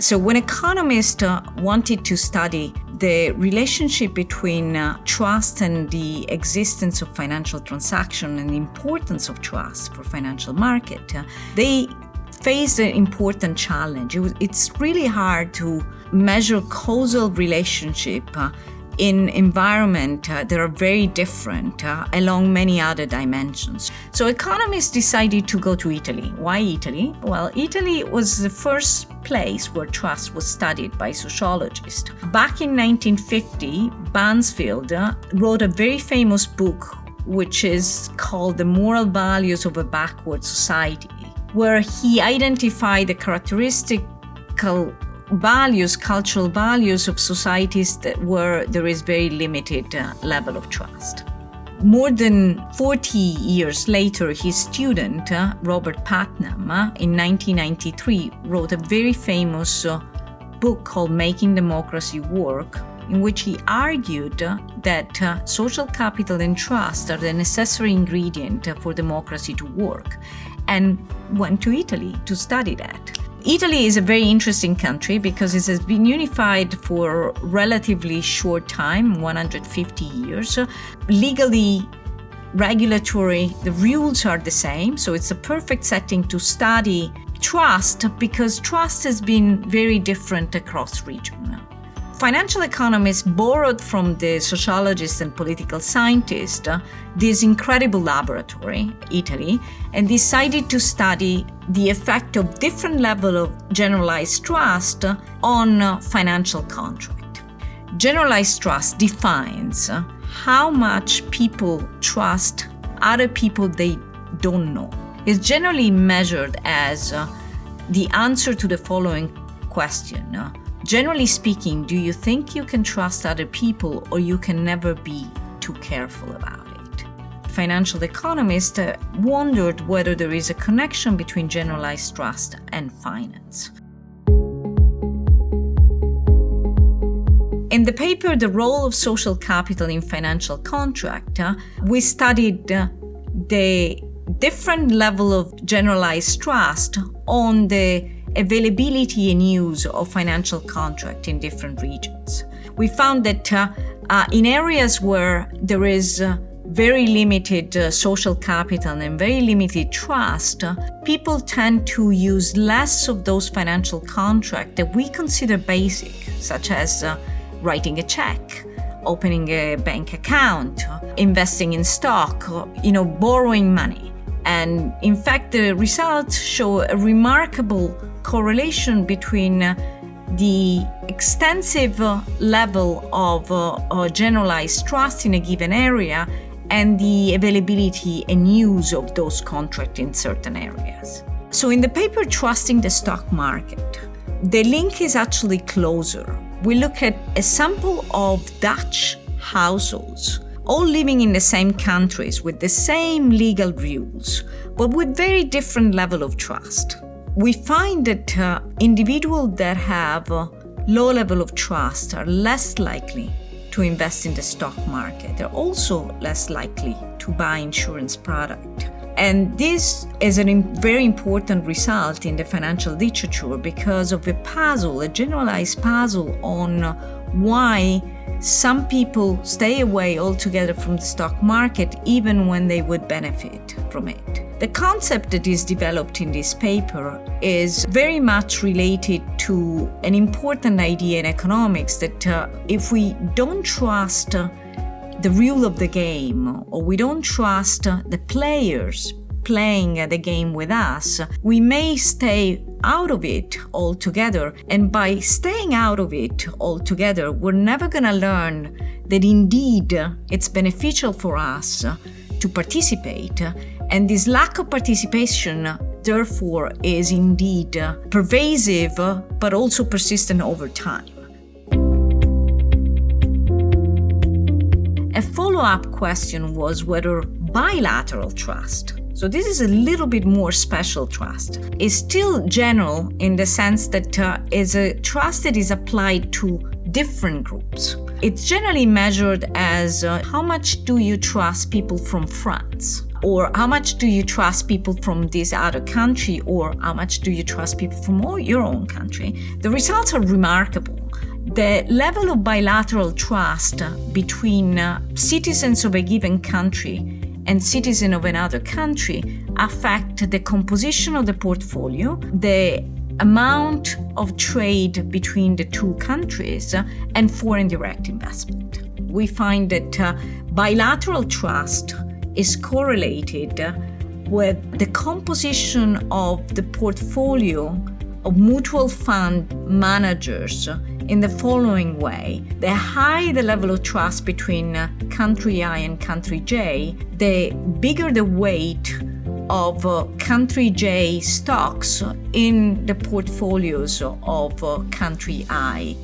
So when economists wanted to study the relationship between trust and the existence of financial transaction and the importance of trust for financial market, they faced an important challenge. It's really hard to measure causal relationship in environment that are very different along many other dimensions. So economists decided to go to Italy. Why Italy? Well, Italy was the first place where trust was studied by sociologists. Back in 1950, Bansfield wrote a very famous book which is called The Moral Values of a Backward Society, where he identified the characteristical values, cultural values of societies where there is very limited level of trust. More than 40 years later, his student, Robert Putnam, in 1993, wrote a very famous book called Making Democracy Work, in which he argued that social capital and trust are the necessary ingredient for democracy to work, and went to Italy to study that. Italy is a very interesting country because it has been unified for relatively short time, 150 years. Legally, regulatory, the rules are the same, so it's a perfect setting to study trust because trust has been very different across regions. Financial economists borrowed from the sociologists and political scientists this incredible laboratory, Italy, and decided to study the effect of different level of generalized trust on financial contract. Generalized trust defines how much people trust other people they don't know. It's generally measured as the answer to the following question. Generally speaking, do you think you can trust other people or you can never be too careful about it? Financial economists wondered whether there is a connection between generalized trust and finance. In the paper, The Role of Social Capital in Financial Contract, we studied the different level of generalized trust on the availability and use of financial contract in different regions. We found that in areas where there is very limited social capital and very limited trust, people tend to use less of those financial contracts that we consider basic, such as writing a check, opening a bank account, investing in stock, borrowing money. And in fact, the results show a remarkable correlation between the extensive level of generalized trust in a given area and the availability and use of those contracts in certain areas. So in the paper Trusting the Stock Market, the link is actually closer. We look at a sample of Dutch households, all living in the same countries with the same legal rules, but with very different level of trust. We find that individuals that have a low level of trust are less likely to invest in the stock market. They're also less likely to buy insurance product. And this is a very important result in the financial literature because of a generalized puzzle on why some people stay away altogether from the stock market even when they would benefit from it. The concept that is developed in this paper is very much related to an important idea in economics that if we don't trust the rule of the game, or we don't trust the players playing the game with us, we may stay out of it altogether. And by staying out of it altogether, we're never going to learn that indeed it's beneficial for us to participate. And this lack of participation, therefore, is indeed pervasive, but also persistent over time. A follow-up question was whether bilateral trust, so this is a little bit more special trust, is still general in the sense that is a trust that is applied to different groups. It's generally measured as how much do you trust people from France? or how much do you trust people from this other country, or how much do you trust people from your own country, the results are remarkable. The level of bilateral trust between citizens of a given country and citizens of another country affect the composition of the portfolio, the amount of trade between the two countries, and foreign direct investment. We find that bilateral trust is correlated with the composition of the portfolio of mutual fund managers in the following way. The higher the level of trust between country I and country J, the bigger the weight of country J stocks in the portfolios of country I